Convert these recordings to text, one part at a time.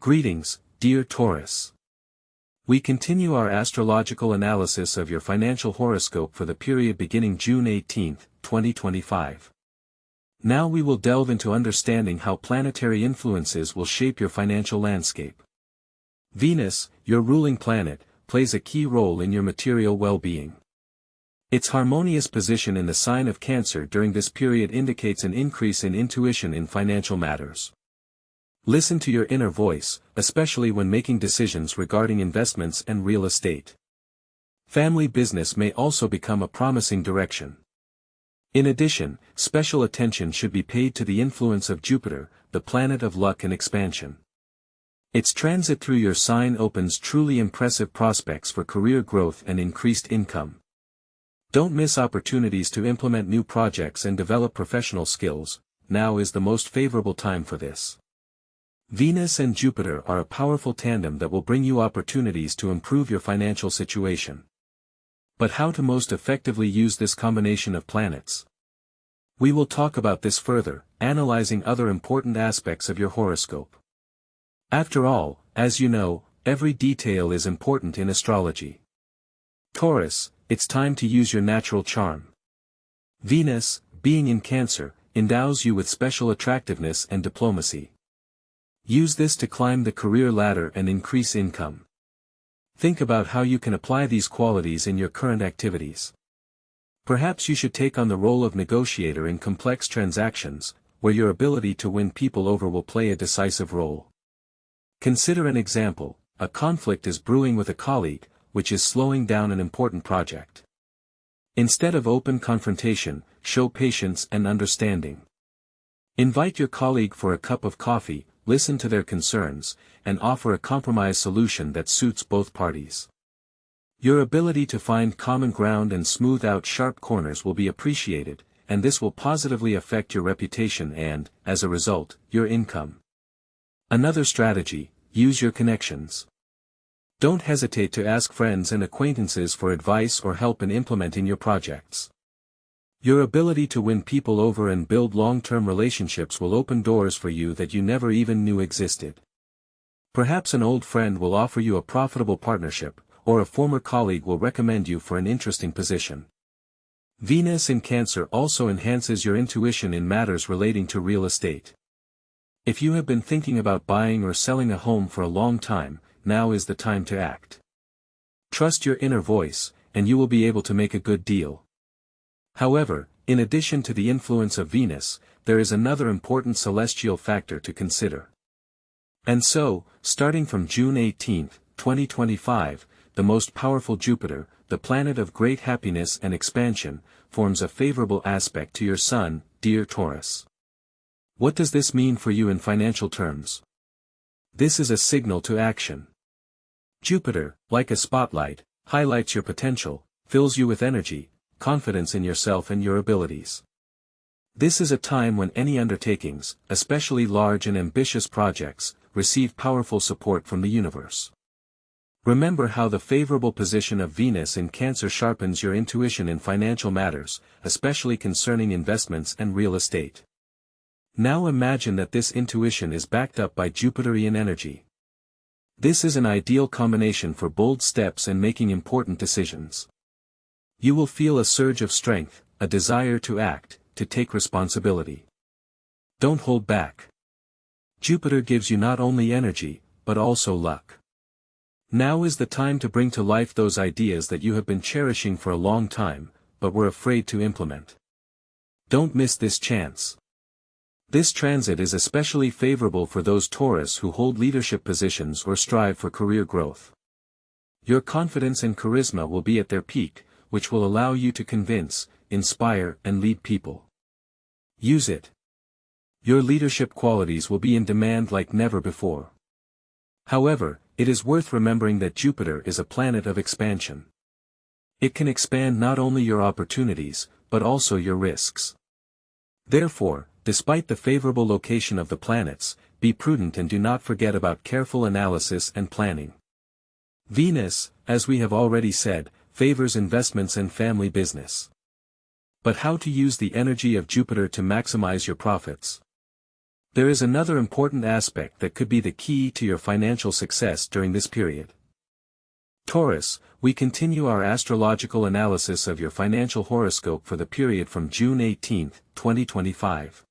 Greetings, dear Taurus. We continue our astrological analysis of your financial horoscope for the period beginning June 18, 2025. Now we will delve into understanding how planetary influences will shape your financial landscape. Venus, your ruling planet, plays a key role in your material well-being. Its harmonious position in the sign of Cancer during this period indicates an increase in intuition in financial matters. Listen to your inner voice, especially when making decisions regarding investments and real estate. Family business may also become a promising direction. In addition, special attention should be paid to the influence of Jupiter, the planet of luck and expansion. Its transit through your sign opens truly impressive prospects for career growth and increased income. Don't miss opportunities to implement new projects and develop professional skills. Now is the most favorable time for this. Venus and Jupiter are a powerful tandem that will bring you opportunities to improve your financial situation. But how to most effectively use this combination of planets? We will talk about this further, analyzing other important aspects of your horoscope. After all, as you know, every detail is important in astrology. Taurus, it's time to use your natural charm. Venus, being in Cancer, endows you with special attractiveness and diplomacy. Use this to climb the career ladder and increase income. Think about how you can apply these qualities in your current activities. Perhaps you should take on the role of negotiator in complex transactions, where your ability to win people over will play a decisive role. Consider an example: a conflict is brewing with a colleague, which is slowing down an important project. Instead of open confrontation, show patience and understanding. Invite your colleague for a cup of coffee, listen to their concerns, and offer a compromise solution that suits both parties. Your ability to find common ground and smooth out sharp corners will be appreciated, and this will positively affect your reputation and, as a result, your income. Another strategy: use your connections. Don't hesitate to ask friends and acquaintances for advice or help in implementing your projects. Your ability to win people over and build long-term relationships will open doors for you that you never even knew existed. Perhaps an old friend will offer you a profitable partnership, or a former colleague will recommend you for an interesting position. Venus in Cancer also enhances your intuition in matters relating to real estate. If you have been thinking about buying or selling a home for a long time, now is the time to act. Trust your inner voice, and you will be able to make a good deal. However, in addition to the influence of Venus, there is another important celestial factor to consider. And so, starting from June 18, 2025, the most powerful Jupiter, the planet of great happiness and expansion, forms a favorable aspect to your Sun, dear Taurus. What does this mean for you in financial terms? This is a signal to action. Jupiter, like a spotlight, highlights your potential, fills you with energy, confidence in yourself and your abilities. This is a time when any undertakings, especially large and ambitious projects, receive powerful support from the universe. Remember how the favorable position of Venus in Cancer sharpens your intuition in financial matters, especially concerning investments and real estate. Now imagine that this intuition is backed up by Jupiterian energy. This is an ideal combination for bold steps and making important decisions. You will feel a surge of strength, a desire to act, to take responsibility. Don't hold back. Jupiter gives you not only energy, but also luck. Now is the time to bring to life those ideas that you have been cherishing for a long time, but were afraid to implement. Don't miss this chance. This transit is especially favorable for those Taurus who hold leadership positions or strive for career growth. Your confidence and charisma will be at their peak, which will allow you to convince, inspire, and lead people. Use it. Your leadership qualities will be in demand like never before. However, it is worth remembering that Jupiter is a planet of expansion. It can expand not only your opportunities, but also your risks. Therefore, despite the favorable location of the planets, be prudent and do not forget about careful analysis and planning. Venus, as we have already said, favors investments and family business. But how to use the energy of Jupiter to maximize your profits? There is another important aspect that could be the key to your financial success during this period. Taurus, we continue our astrological analysis of your financial horoscope for the period from June 18, 2025.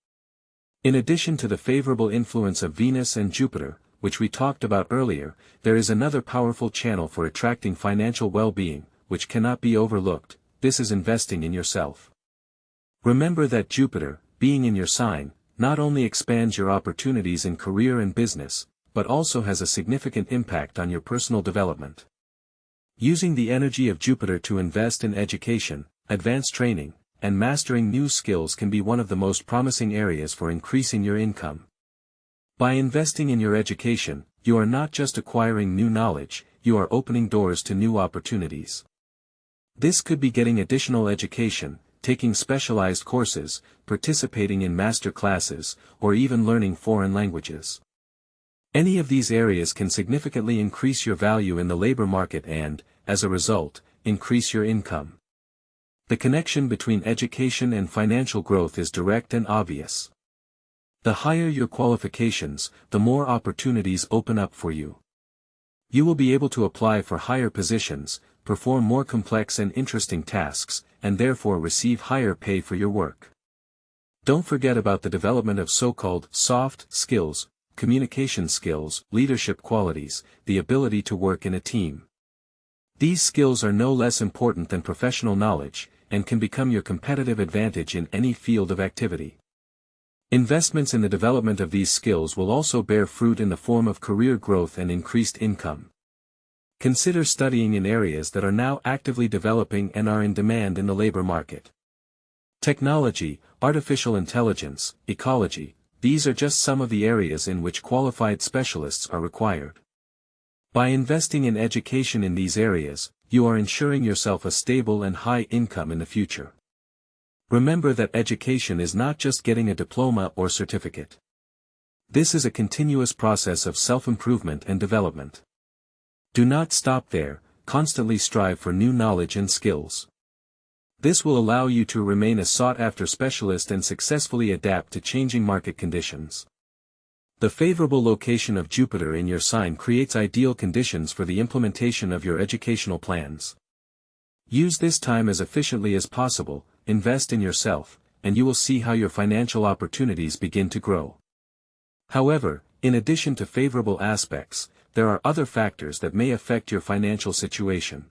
In addition to the favorable influence of Venus and Jupiter, which we talked about earlier, there is another powerful channel for attracting financial well-being, which cannot be overlooked. This is investing in yourself. Remember that Jupiter, being in your sign, not only expands your opportunities in career and business, but also has a significant impact on your personal development. Using the energy of Jupiter to invest in education, advanced training, and mastering new skills can be one of the most promising areas for increasing your income. By investing in your education, you are not just acquiring new knowledge, you are opening doors to new opportunities. This could be getting additional education, taking specialized courses, participating in master classes, or even learning foreign languages. Any of these areas can significantly increase your value in the labor market and, as a result, increase your income. The connection between education and financial growth is direct and obvious. The higher your qualifications, the more opportunities open up for you. You will be able to apply for higher positions, perform more complex and interesting tasks, and therefore receive higher pay for your work. Don't forget about the development of so-called soft skills, communication skills, leadership qualities, the ability to work in a team. These skills are no less important than professional knowledge, and can become your competitive advantage in any field of activity. Investments in the development of these skills will also bear fruit in the form of career growth and increased income. Consider studying in areas that are now actively developing and are in demand in the labor market. Technology, artificial intelligence, ecology, these are just some of the areas in which qualified specialists are required. By investing in education in these areas, you are ensuring yourself a stable and high income in the future. Remember that education is not just getting a diploma or certificate. This is a continuous process of self-improvement and development. Do not stop there, constantly strive for new knowledge and skills. This will allow you to remain a sought-after specialist and successfully adapt to changing market conditions. The favorable location of Jupiter in your sign creates ideal conditions for the implementation of your educational plans. Use this time as efficiently as possible, invest in yourself, and you will see how your financial opportunities begin to grow. However, in addition to favorable aspects, there are other factors that may affect your financial situation.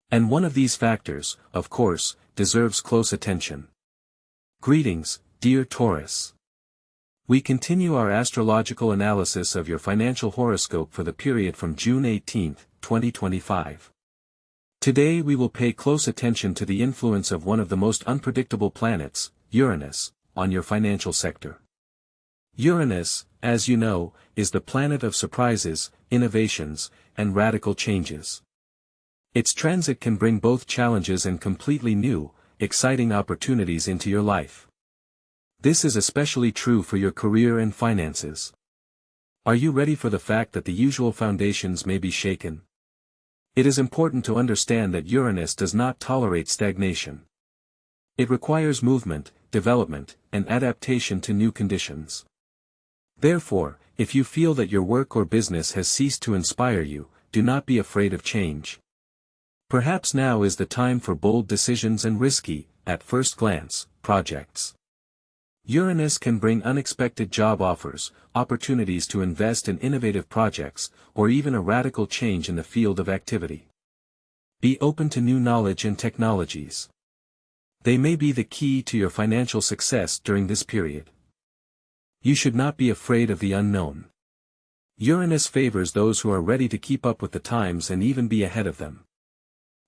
And one of these factors, of course, deserves close attention. Greetings, dear Taurus. We continue our astrological analysis of your financial horoscope for the period from June 18, 2025. Today we will pay close attention to the influence of one of the most unpredictable planets, Uranus, on your financial sector. Uranus, as you know, is the planet of surprises, innovations, and radical changes. Its transit can bring both challenges and completely new, exciting opportunities into your life. This is especially true for your career and finances. Are you ready for the fact that the usual foundations may be shaken? It is important to understand that Uranus does not tolerate stagnation. It requires movement, development, and adaptation to new conditions. Therefore, if you feel that your work or business has ceased to inspire you, do not be afraid of change. Perhaps now is the time for bold decisions and risky, at first glance, projects. Uranus can bring unexpected job offers, opportunities to invest in innovative projects, or even a radical change in the field of activity. Be open to new knowledge and technologies. They may be the key to your financial success during this period. You should not be afraid of the unknown. Uranus favors those who are ready to keep up with the times and even be ahead of them.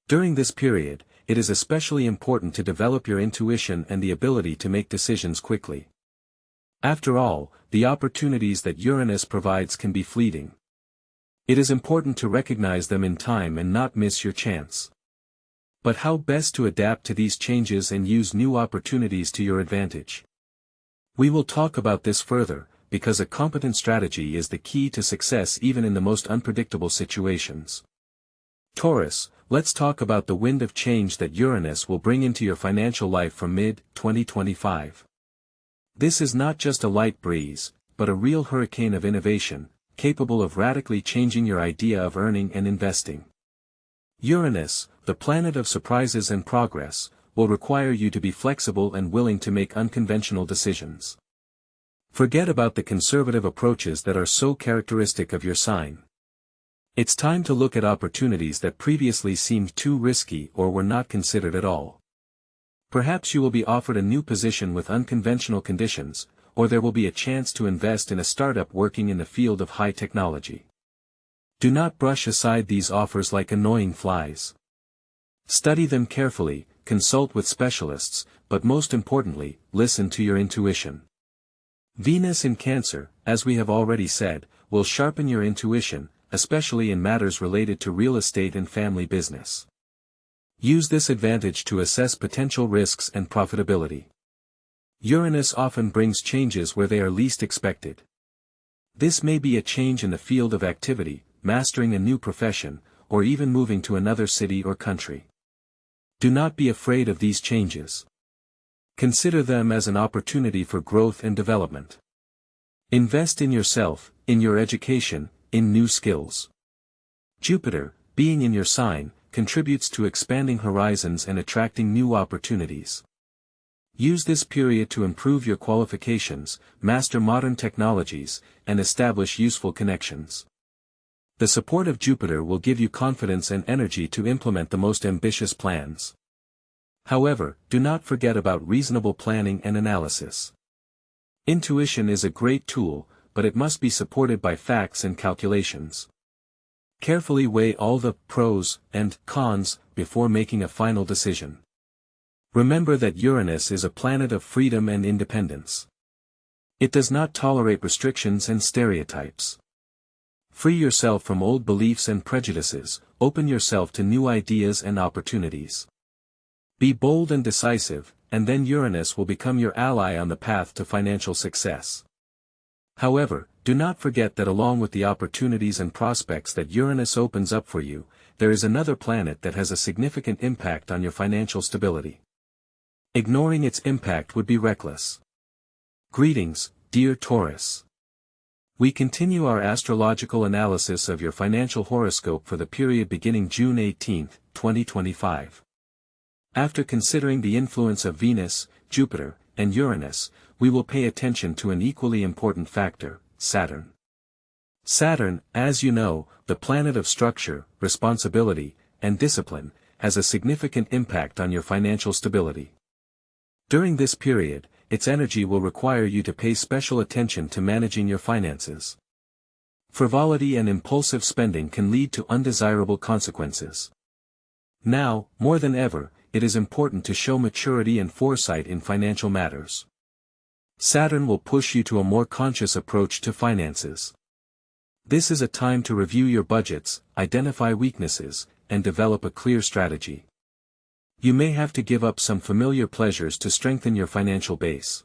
During this period, it is especially important to develop your intuition and the ability to make decisions quickly. After all, the opportunities that Uranus provides can be fleeting. It is important to recognize them in time and not miss your chance. But how best to adapt to these changes and use new opportunities to your advantage? We will talk about this further, because a competent strategy is the key to success even in the most unpredictable situations. Taurus, let's talk about the wind of change that Uranus will bring into your financial life from mid-2025. This is not just a light breeze, but a real hurricane of innovation, capable of radically changing your idea of earning and investing. Uranus, the planet of surprises and progress, will require you to be flexible and willing to make unconventional decisions. Forget about the conservative approaches that are so characteristic of your sign. It's time to look at opportunities that previously seemed too risky or were not considered at all. Perhaps you will be offered a new position with unconventional conditions, or there will be a chance to invest in a startup working in the field of high technology. Do not brush aside these offers like annoying flies. Study them carefully, consult with specialists, but most importantly, listen to your intuition. Venus in Cancer, as we have already said, will sharpen your intuition, especially in matters related to real estate and family business. Use this advantage to assess potential risks and profitability. Uranus often brings changes where they are least expected. This may be a change in the field of activity, mastering a new profession, or even moving to another city or country. Do not be afraid of these changes. Consider them as an opportunity for growth and development. Invest in yourself, in your education, in new skills. Jupiter, being in your sign, contributes to expanding horizons and attracting new opportunities. Use this period to improve your qualifications, master modern technologies, and establish useful connections. The support of Jupiter will give you confidence and energy to implement the most ambitious plans. However, do not forget about reasonable planning and analysis. Intuition is a great tool, but it must be supported by facts and calculations. Carefully weigh all the pros and cons before making a final decision. Remember that Uranus is a planet of freedom and independence. It does not tolerate restrictions and stereotypes. Free yourself from old beliefs and prejudices, open yourself to new ideas and opportunities. Be bold and decisive, and then Uranus will become your ally on the path to financial success. However, do not forget that along with the opportunities and prospects that Uranus opens up for you, there is another planet that has a significant impact on your financial stability. Ignoring its impact would be reckless. Greetings, dear Taurus. We continue our astrological analysis of your financial horoscope for the period beginning June 18, 2025. After considering the influence of Venus, Jupiter, and Uranus, we will pay attention to an equally important factor, Saturn. Saturn, as you know, the planet of structure, responsibility, and discipline, has a significant impact on your financial stability. During this period, its energy will require you to pay special attention to managing your finances. Frivolity and impulsive spending can lead to undesirable consequences. Now, more than ever, it is important to show maturity and foresight in financial matters. Saturn will push you to a more conscious approach to finances. This is a time to review your budgets, identify weaknesses, and develop a clear strategy. You may have to give up some familiar pleasures to strengthen your financial base.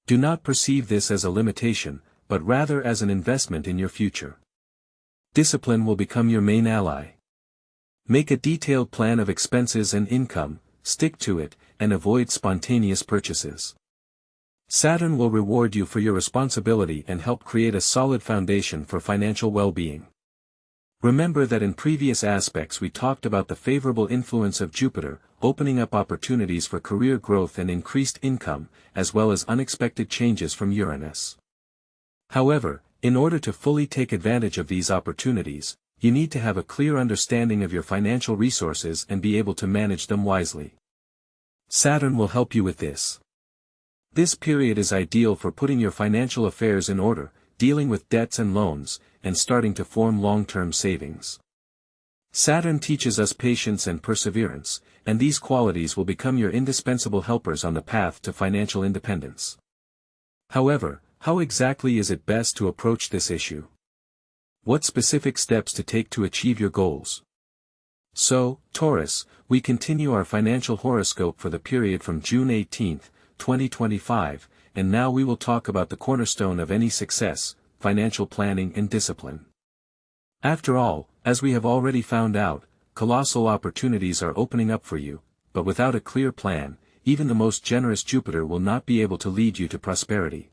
Do not perceive this as a limitation, but rather as an investment in your future. Discipline will become your main ally. Make a detailed plan of expenses and income, stick to it, and avoid spontaneous purchases. Saturn will reward you for your responsibility and help create a solid foundation for financial well-being. Remember that in previous aspects we talked about the favorable influence of Jupiter, opening up opportunities for career growth and increased income, as well as unexpected changes from Uranus. However, in order to fully take advantage of these opportunities, you need to have a clear understanding of your financial resources and be able to manage them wisely. Saturn will help you with this. This period is ideal for putting your financial affairs in order, dealing with debts and loans, and starting to form long-term savings. Saturn teaches us patience and perseverance, and these qualities will become your indispensable helpers on the path to financial independence. However, how exactly is it best to approach this issue? What specific steps to take to achieve your goals? So, Taurus, we continue our financial horoscope for the period from June 18, 2025, and now we will talk about the cornerstone of any success, financial planning and discipline. After all, as we have already found out, colossal opportunities are opening up for you, but without a clear plan, even the most generous Jupiter will not be able to lead you to prosperity.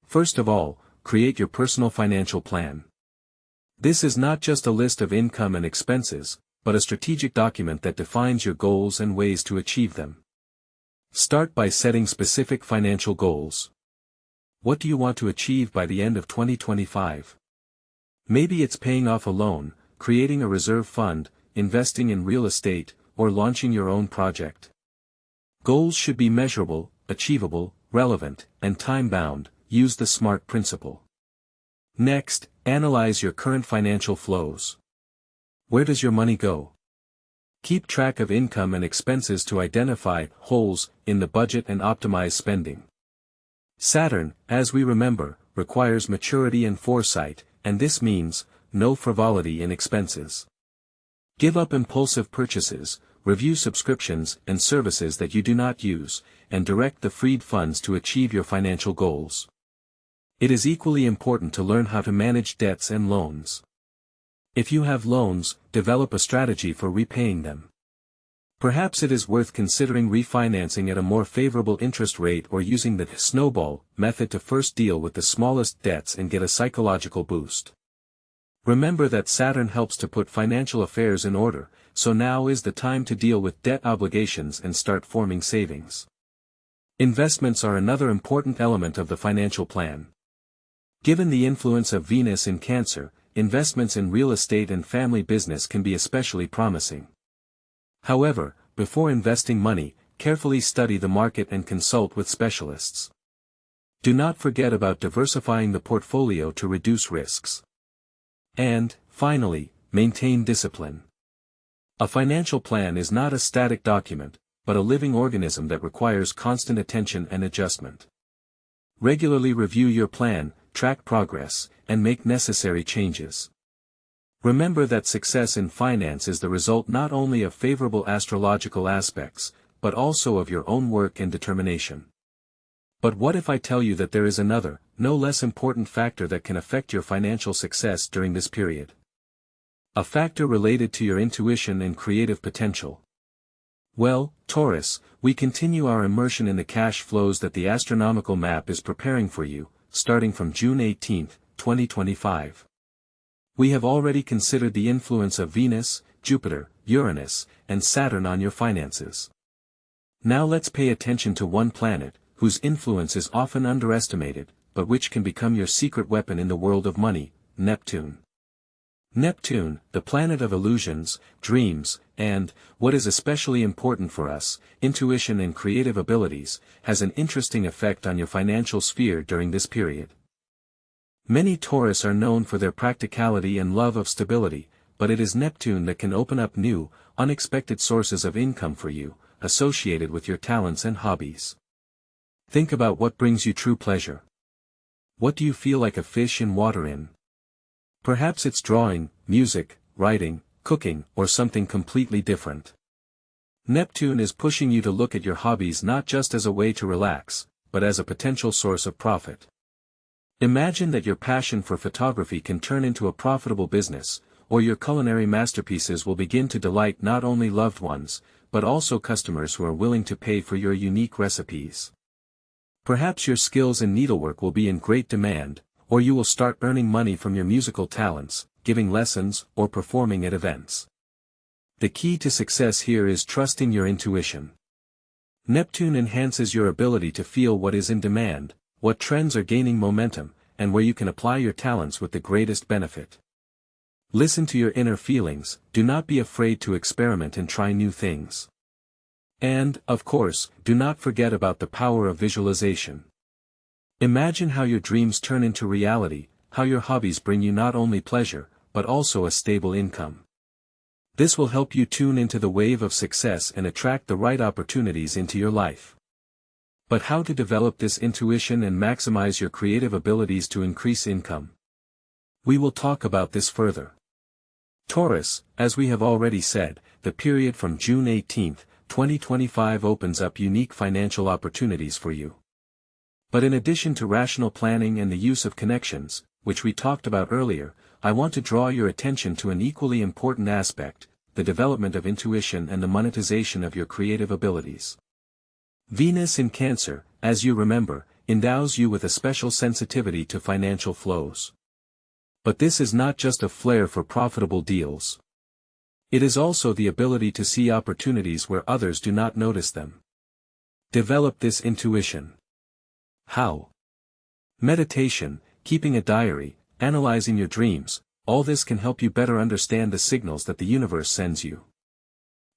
First of all, create your personal financial plan. This is not just a list of income and expenses, but a strategic document that defines your goals and ways to achieve them. Start by setting specific financial goals. What do you want to achieve by the end of 2025? Maybe it's paying off a loan, creating a reserve fund, investing in real estate, or launching your own project. Goals should be measurable, achievable, relevant, and time-bound. Use the SMART principle. Next, analyze your current financial flows. Where does your money go? Keep track of income and expenses to identify holes in the budget and optimize spending. Saturn, as we remember, requires maturity and foresight, and this means no frivolity in expenses. Give up impulsive purchases, review subscriptions and services that you do not use, and direct the freed funds to achieve your financial goals. It is equally important to learn how to manage debts and loans. If you have loans, develop a strategy for repaying them. Perhaps it is worth considering refinancing at a more favorable interest rate or using the snowball method to first deal with the smallest debts and get a psychological boost. Remember that Saturn helps to put financial affairs in order, so now is the time to deal with debt obligations and start forming savings. Investments are another important element of the financial plan. Given the influence of Venus in Cancer, investments in real estate and family business can be especially promising. However, before investing money, carefully study the market and consult with specialists. Do not forget about diversifying the portfolio to reduce risks. And, finally, maintain discipline. A financial plan is not a static document, but a living organism that requires constant attention and adjustment. Regularly review your plan, track progress, and make necessary changes. Remember that success in finance is the result not only of favorable astrological aspects, but also of your own work and determination. But what if I tell you that there is another, no less important factor that can affect your financial success during this period? A factor related to your intuition and creative potential. Well, Taurus, we continue our immersion in the cash flows that the astronomical map is preparing for you, starting from June 18, 2025. We have already considered the influence of Venus, Jupiter, Uranus, and Saturn on your finances. Now let's pay attention to one planet, whose influence is often underestimated, but which can become your secret weapon in the world of money, Neptune. Neptune, the planet of illusions, dreams, and, what is especially important for us, intuition and creative abilities, has an interesting effect on your financial sphere during this period. Many Taurus are known for their practicality and love of stability, but it is Neptune that can open up new, unexpected sources of income for you, associated with your talents and hobbies. Think about what brings you true pleasure. What do you feel like a fish in water in? Perhaps it's drawing, music, writing, cooking, or something completely different. Neptune is pushing you to look at your hobbies not just as a way to relax, but as a potential source of profit. Imagine that your passion for photography can turn into a profitable business, or your culinary masterpieces will begin to delight not only loved ones, but also customers who are willing to pay for your unique recipes. Perhaps your skills in needlework will be in great demand, or you will start earning money from your musical talents, giving lessons, or performing at events. The key to success here is trusting your intuition. Neptune enhances your ability to feel what is in demand, what trends are gaining momentum, and where you can apply your talents with the greatest benefit. Listen to your inner feelings, do not be afraid to experiment and try new things. And, of course, do not forget about the power of visualization. Imagine how your dreams turn into reality, how your hobbies bring you not only pleasure, but also a stable income. This will help you tune into the wave of success and attract the right opportunities into your life. But how to develop this intuition and maximize your creative abilities to increase income? We will talk about this further. Taurus, as we have already said, the period from June 18, 2025 opens up unique financial opportunities for you. But in addition to rational planning and the use of connections, which we talked about earlier, I want to draw your attention to an equally important aspect, the development of intuition and the monetization of your creative abilities. Venus in Cancer, as you remember, endows you with a special sensitivity to financial flows. But this is not just a flair for profitable deals. It is also the ability to see opportunities where others do not notice them. Develop this intuition. How? Meditation, keeping a diary, analyzing your dreams, all this can help you better understand the signals that the universe sends you.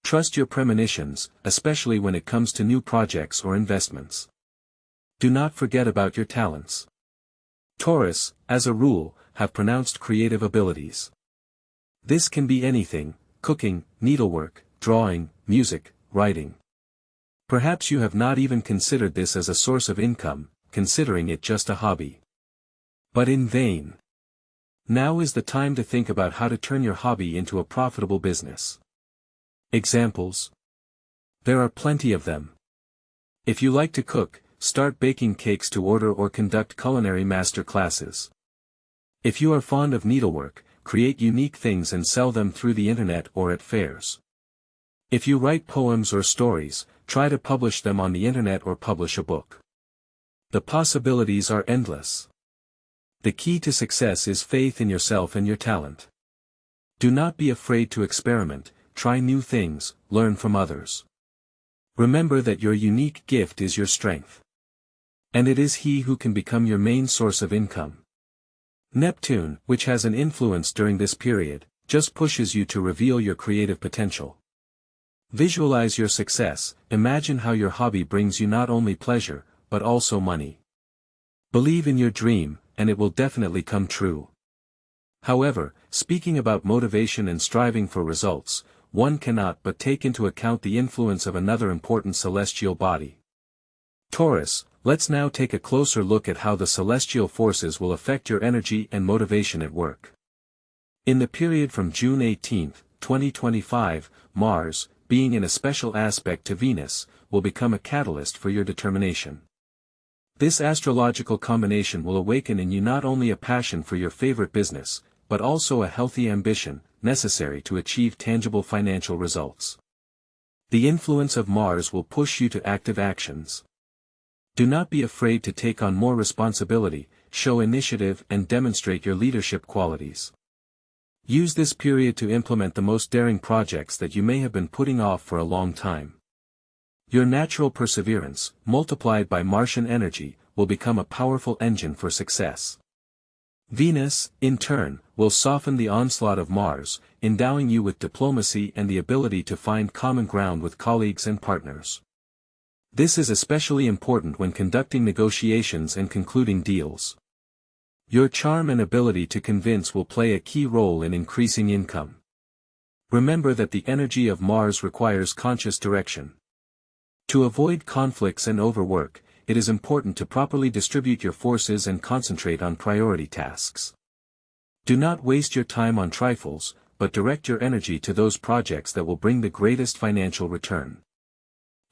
Trust your premonitions, especially when it comes to new projects or investments. Do not forget about your talents. Taurus, as a rule, have pronounced creative abilities. This can be anything: cooking, needlework, drawing, music, writing. Perhaps you have not even considered this as a source of income, considering it just a hobby. But in vain. Now is the time to think about how to turn your hobby into a profitable business. Examples? There are plenty of them. If you like to cook, start baking cakes to order or conduct culinary master classes. If you are fond of needlework, create unique things and sell them through the internet or at fairs. If you write poems or stories, try to publish them on the internet or publish a book. The possibilities are endless. The key to success is faith in yourself and your talent. Do not be afraid to experiment, try new things, learn from others. Remember that your unique gift is your strength. And it is he who can become your main source of income. Neptune, which has an influence during this period, just pushes you to reveal your creative potential. Visualize your success, imagine how your hobby brings you not only pleasure, but also money. Believe in your dream, and it will definitely come true. However, speaking about motivation and striving for results, one cannot but take into account the influence of another important celestial body. Taurus, let's now take a closer look at how the celestial forces will affect your energy and motivation at work. In the period from June 18, 2025, Mars, being in a special aspect to Venus, will become a catalyst for your determination. This astrological combination will awaken in you not only a passion for your favorite business, but also a healthy ambition, necessary to achieve tangible financial results. The influence of Mars will push you to active actions. Do not be afraid to take on more responsibility, show initiative and demonstrate your leadership qualities. Use this period to implement the most daring projects that you may have been putting off for a long time. Your natural perseverance, multiplied by Martian energy, will become a powerful engine for success. Venus, in turn, will soften the onslaught of Mars, endowing you with diplomacy and the ability to find common ground with colleagues and partners. This is especially important when conducting negotiations and concluding deals. Your charm and ability to convince will play a key role in increasing income. Remember that the energy of Mars requires conscious direction. To avoid conflicts and overwork, it is important to properly distribute your forces and concentrate on priority tasks. Do not waste your time on trifles, but direct your energy to those projects that will bring the greatest financial return.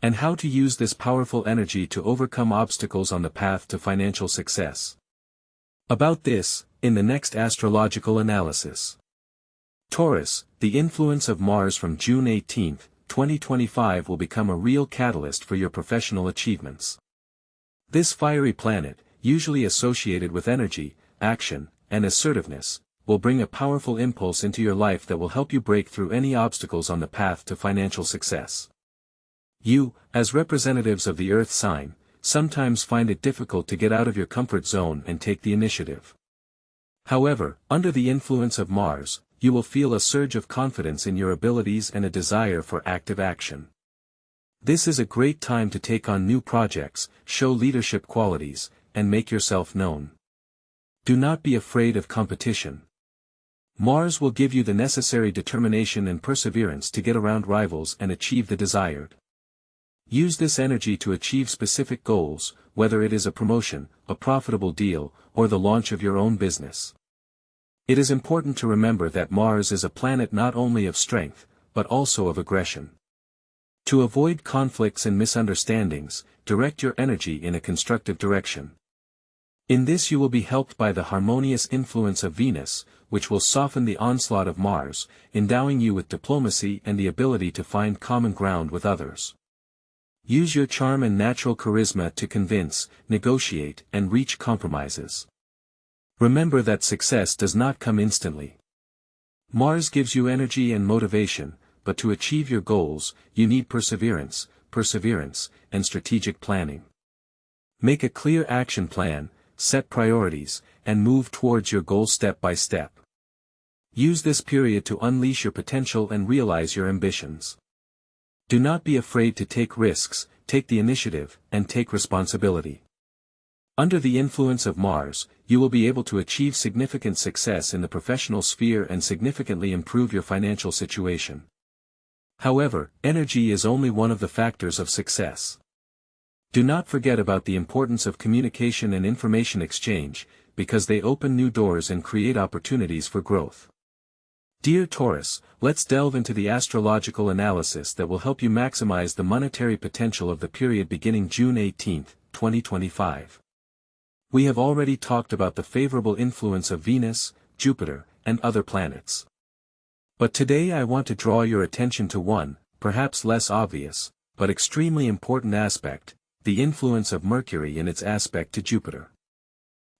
And how to use this powerful energy to overcome obstacles on the path to financial success. About this, in the next astrological analysis. Taurus, the influence of Mars from June 18, 2025 will become a real catalyst for your professional achievements. This fiery planet, usually associated with energy, action, and assertiveness, will bring a powerful impulse into your life that will help you break through any obstacles on the path to financial success. You, as representatives of the Earth sign, sometimes find it difficult to get out of your comfort zone and take the initiative. However, under the influence of Mars, you will feel a surge of confidence in your abilities and a desire for active action. This is a great time to take on new projects, show leadership qualities, and make yourself known. Do not be afraid of competition. Mars will give you the necessary determination and perseverance to get around rivals and achieve the desired. Use this energy to achieve specific goals, whether it is a promotion, a profitable deal, or the launch of your own business. It is important to remember that Mars is a planet not only of strength, but also of aggression. To avoid conflicts and misunderstandings, direct your energy in a constructive direction. In this you will be helped by the harmonious influence of Venus, which will soften the onslaught of Mars, endowing you with diplomacy and the ability to find common ground with others. Use your charm and natural charisma to convince, negotiate, and reach compromises. Remember that success does not come instantly. Mars gives you energy and motivation, but to achieve your goals, you need perseverance, and strategic planning. Make a clear action plan, set priorities, and move towards your goal step by step. Use this period to unleash your potential and realize your ambitions. Do not be afraid to take risks, take the initiative, and take responsibility. Under the influence of Mars, you will be able to achieve significant success in the professional sphere and significantly improve your financial situation. However, energy is only one of the factors of success. Do not forget about the importance of communication and information exchange, because they open new doors and create opportunities for growth. Dear Taurus, let's delve into the astrological analysis that will help you maximize the monetary potential of the period beginning June 18, 2025. We have already talked about the favorable influence of Venus, Jupiter, and other planets. But today I want to draw your attention to one, perhaps less obvious, but extremely important aspect, the influence of Mercury in its aspect to Jupiter.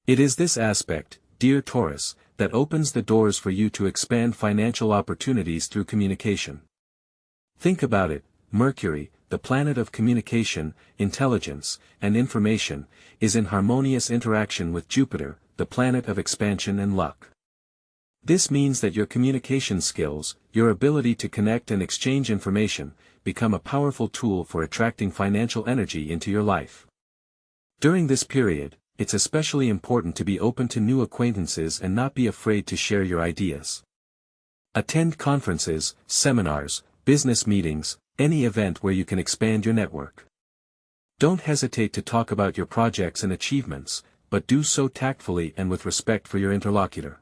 It is this aspect, dear Taurus, that opens the doors for you to expand financial opportunities through communication. Think about it, Mercury, the planet of communication, intelligence, and information, is in harmonious interaction with Jupiter, the planet of expansion and luck. This means that your communication skills, your ability to connect and exchange information, become a powerful tool for attracting financial energy into your life. During this period, it's especially important to be open to new acquaintances and not be afraid to share your ideas. Attend conferences, seminars, business meetings, any event where you can expand your network. Don't hesitate to talk about your projects and achievements, but do so tactfully and with respect for your interlocutor.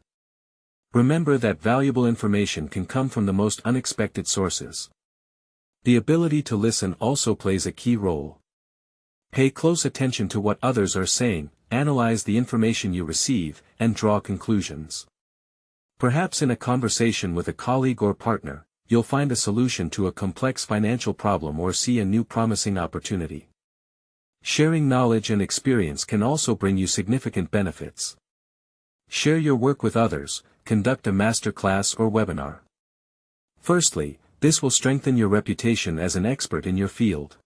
Remember that valuable information can come from the most unexpected sources. The ability to listen also plays a key role. Pay close attention to what others are saying, analyze the information you receive, and draw conclusions. Perhaps in a conversation with a colleague or partner, you'll find a solution to a complex financial problem or see a new promising opportunity. Sharing knowledge and experience can also bring you significant benefits. Share your work with others, conduct a masterclass or webinar. Firstly, this will strengthen your reputation as an expert in your field.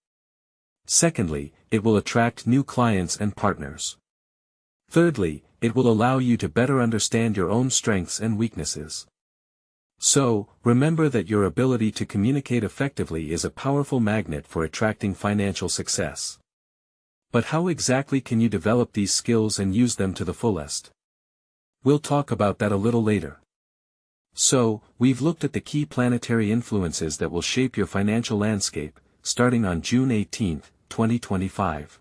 Secondly, it will attract new clients and partners. Thirdly, it will allow you to better understand your own strengths and weaknesses. So, remember that your ability to communicate effectively is a powerful magnet for attracting financial success. But how exactly can you develop these skills and use them to the fullest? We'll talk about that a little later. So, we've looked at the key planetary influences that will shape your financial landscape, starting on June 18, 2025.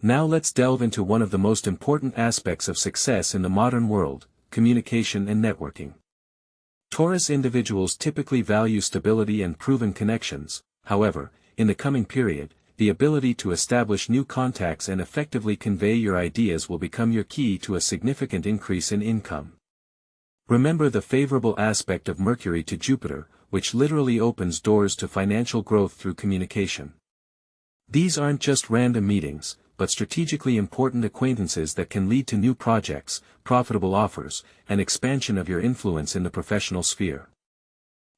Now let's delve into one of the most important aspects of success in the modern world, communication and networking. Taurus individuals typically value stability and proven connections. However, in the coming period, the ability to establish new contacts and effectively convey your ideas will become your key to a significant increase in income. Remember the favorable aspect of Mercury to Jupiter, which literally opens doors to financial growth through communication. These aren't just random meetings, but strategically important acquaintances that can lead to new projects, profitable offers, and expansion of your influence in the professional sphere.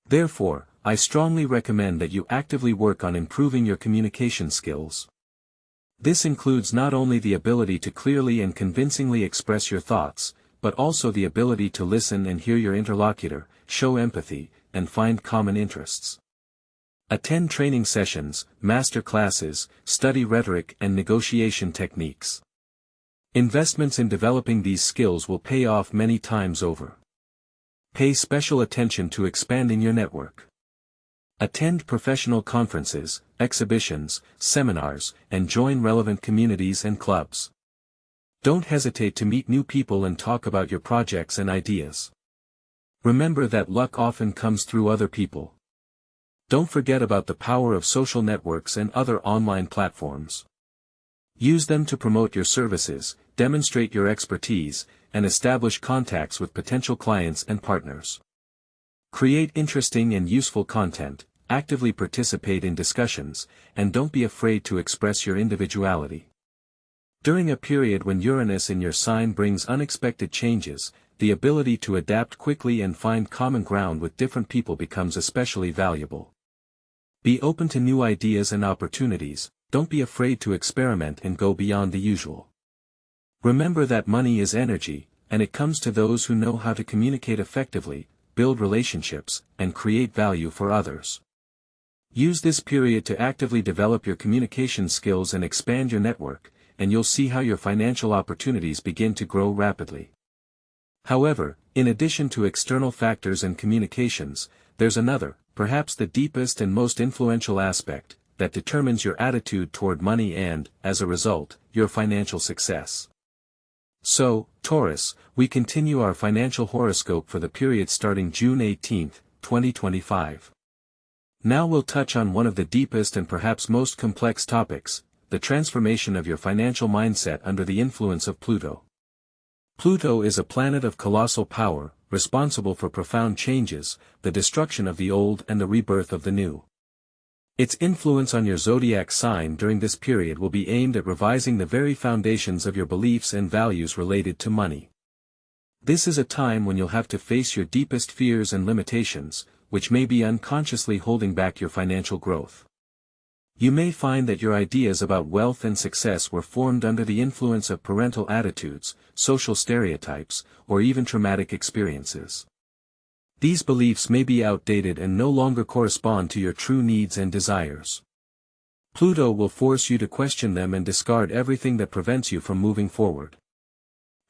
Therefore, I strongly recommend that you actively work on improving your communication skills. This includes not only the ability to clearly and convincingly express your thoughts, but also the ability to listen and hear your interlocutor, show empathy, and find common interests. Attend training sessions, master classes, study rhetoric and negotiation techniques. Investments in developing these skills will pay off many times over. Pay special attention to expanding your network. Attend professional conferences, exhibitions, seminars, and join relevant communities and clubs. Don't hesitate to meet new people and talk about your projects and ideas. Remember that luck often comes through other people. Don't forget about the power of social networks and other online platforms. Use them to promote your services, demonstrate your expertise, and establish contacts with potential clients and partners. Create interesting and useful content, actively participate in discussions, and don't be afraid to express your individuality. During a period when Uranus in your sign brings unexpected changes, the ability to adapt quickly and find common ground with different people becomes especially valuable. Be open to new ideas and opportunities, don't be afraid to experiment and go beyond the usual. Remember that money is energy, and it comes to those who know how to communicate effectively, build relationships, and create value for others. Use this period to actively develop your communication skills and expand your network, and you'll see how your financial opportunities begin to grow rapidly. However, in addition to external factors and communications, there's another, perhaps the deepest and most influential aspect, that determines your attitude toward money and, as a result, your financial success. So, Taurus, we continue our financial horoscope for the period starting June 18, 2025. Now we'll touch on one of the deepest and perhaps most complex topics, the transformation of your financial mindset under the influence of Pluto. Pluto is a planet of colossal power, responsible for profound changes, the destruction of the old and the rebirth of the new. Its influence on your zodiac sign during this period will be aimed at revising the very foundations of your beliefs and values related to money. This is a time when you'll have to face your deepest fears and limitations, which may be unconsciously holding back your financial growth. You may find that your ideas about wealth and success were formed under the influence of parental attitudes, social stereotypes, or even traumatic experiences. These beliefs may be outdated and no longer correspond to your true needs and desires. Pluto will force you to question them and discard everything that prevents you from moving forward.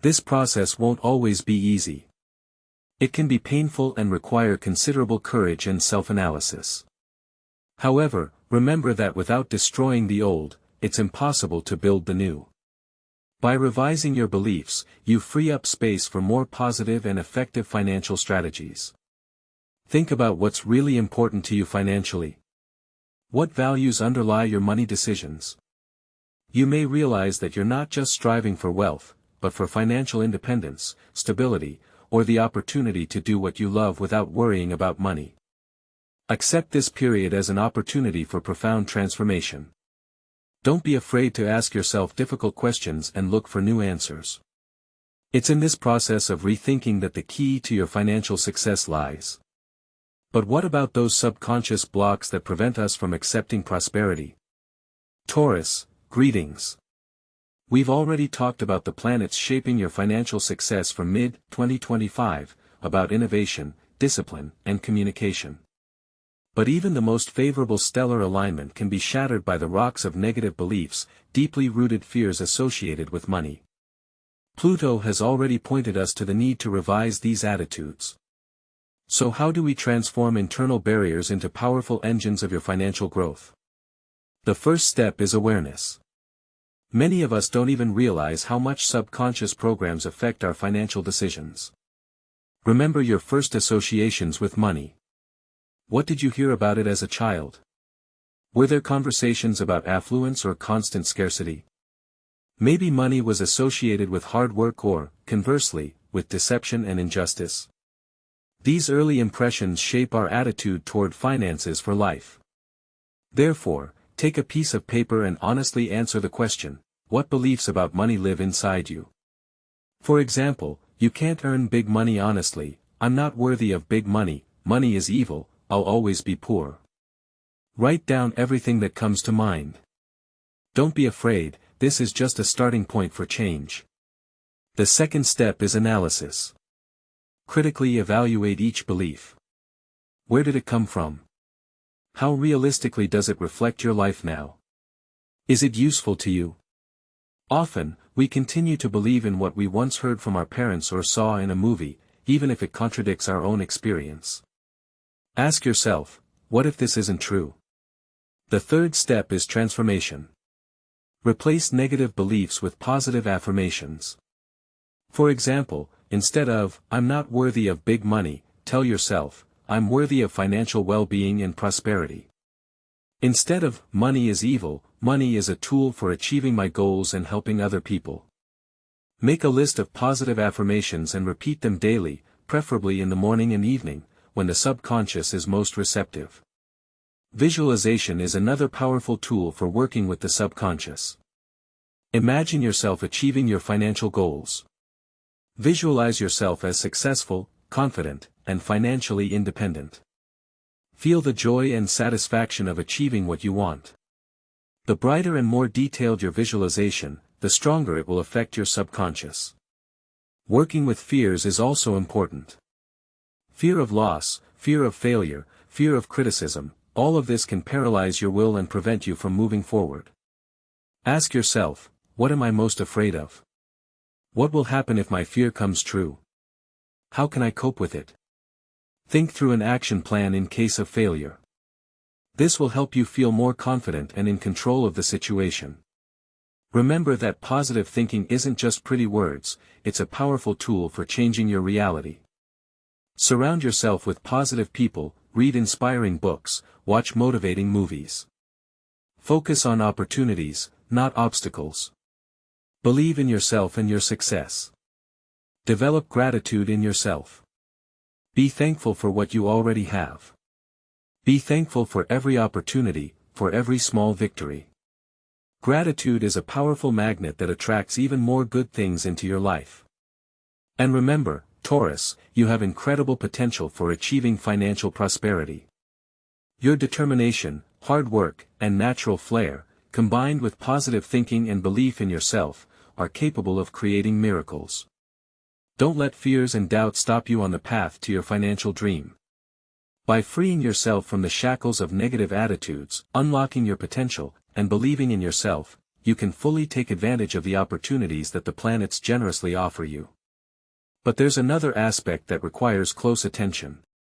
This process won't always be easy. It can be painful and require considerable courage and self-analysis. However, remember that without destroying the old, it's impossible to build the new. By revising your beliefs, you free up space for more positive and effective financial strategies. Think about what's really important to you financially. What values underlie your money decisions? You may realize that you're not just striving for wealth, but for financial independence, stability, or the opportunity to do what you love without worrying about money. Accept this period as an opportunity for profound transformation. Don't be afraid to ask yourself difficult questions and look for new answers. It's in this process of rethinking that the key to your financial success lies. But what about those subconscious blocks that prevent us from accepting prosperity? Taurus, greetings. We've already talked about the planets shaping your financial success from mid-2025, about innovation, discipline, and communication. But even the most favorable stellar alignment can be shattered by the rocks of negative beliefs, deeply rooted fears associated with money. Pluto has already pointed us to the need to revise these attitudes. So how do we transform internal barriers into powerful engines of your financial growth? The first step is awareness. Many of us don't even realize how much subconscious programs affect our financial decisions. Remember your first associations with money. What did you hear about it as a child? Were there conversations about affluence or constant scarcity? Maybe money was associated with hard work or, conversely, with deception and injustice. These early impressions shape our attitude toward finances for life. Therefore, take a piece of paper and honestly answer the question, what beliefs about money live inside you? For example, you can't earn big money honestly, I'm not worthy of big money, money is evil, I'll always be poor. Write down everything that comes to mind. Don't be afraid, this is just a starting point for change. The second step is analysis. Critically evaluate each belief. Where did it come from? How realistically does it reflect your life now? Is it useful to you? Often, we continue to believe in what we once heard from our parents or saw in a movie, even if it contradicts our own experience. Ask yourself, what if this isn't true? The third step is transformation. Replace negative beliefs with positive affirmations. For example, instead of, I'm not worthy of big money, tell yourself, I'm worthy of financial well-being and prosperity. Instead of, money is evil, money is a tool for achieving my goals and helping other people. Make a list of positive affirmations and repeat them daily, preferably in the morning and evening, when the subconscious is most receptive. Visualization is another powerful tool for working with the subconscious. Imagine yourself achieving your financial goals. Visualize yourself as successful, confident, and financially independent. Feel the joy and satisfaction of achieving what you want. The brighter and more detailed your visualization, the stronger it will affect your subconscious. Working with fears is also important. Fear of loss, fear of failure, fear of criticism, all of this can paralyze your will and prevent you from moving forward. Ask yourself, what am I most afraid of? What will happen if my fear comes true? How can I cope with it? Think through an action plan in case of failure. This will help you feel more confident and in control of the situation. Remember that positive thinking isn't just pretty words, it's a powerful tool for changing your reality. Surround yourself with positive people, read inspiring books, watch motivating movies. Focus on opportunities, not obstacles. Believe in yourself and your success. Develop gratitude in yourself. Be thankful for what you already have. Be thankful for every opportunity, for every small victory. Gratitude is a powerful magnet that attracts even more good things into your life. And remember, Taurus, you have incredible potential for achieving financial prosperity. Your determination, hard work, and natural flair, combined with positive thinking and belief in yourself, are capable of creating miracles. Don't let fears and doubts stop you on the path to your financial dream. By freeing yourself from the shackles of negative attitudes, unlocking your potential, and believing in yourself, you can fully take advantage of the opportunities that the planets generously offer you. But there's another aspect that requires close attention.